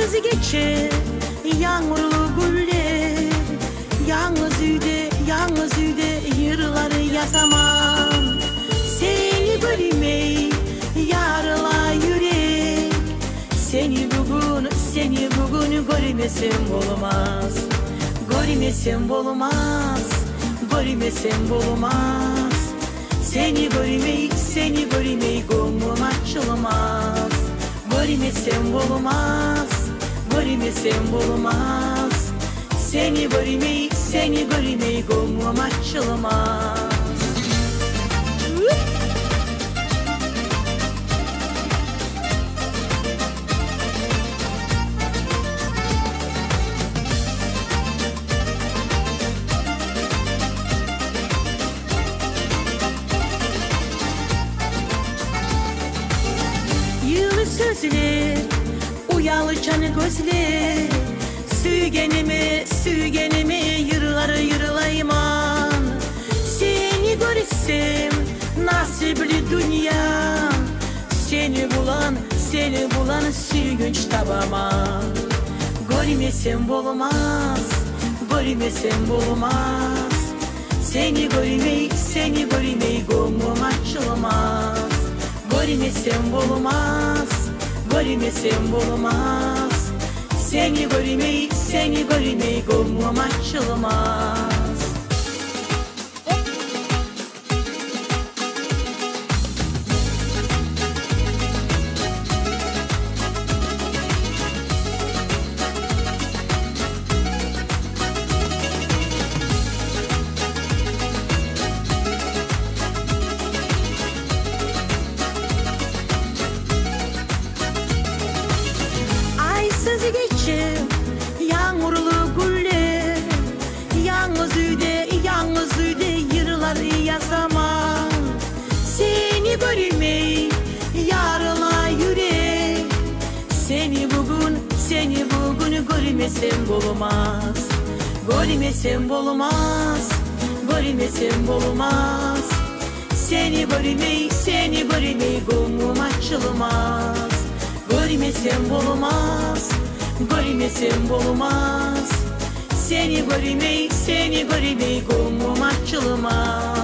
Aysız geçer yağmurlu güller, yalnız üyde yırları yazamam. Seni görmeyi yarıla yürek, seni bugün görmesem olmaz. Görmesem olmaz, görmesem olmaz. Seni görmeyi gönlüm açılmaz. Görmesem olmaz, görmesem olmaz. Seni görmeyi gönlüm açılmaz. Yılı sözler, uyalıcan gözler, sügenime yırları yırlayman. Seni görsem nasibli dünya, seni bulan sügünç tabama. Görmesem olmaz, görmesem olmaz. Seni görmeyi gönlüm açılmaz. Görmesem olmaz, görmesem olmaz. Seni görmeyi gönlüm açılmaz. Aysız geçer yağmurlu güller, yalnız üyde yırları yazamam. Seni görmeyi yarıla yürek, seni bugün görmesem olmaz. Görmesem olmaz, görmesem olmaz. Seni görmeyi gönlüm açılmaz. Görmesem olmaz, görmesem olmaz. Seni görmeyi gönlüm açılmaz.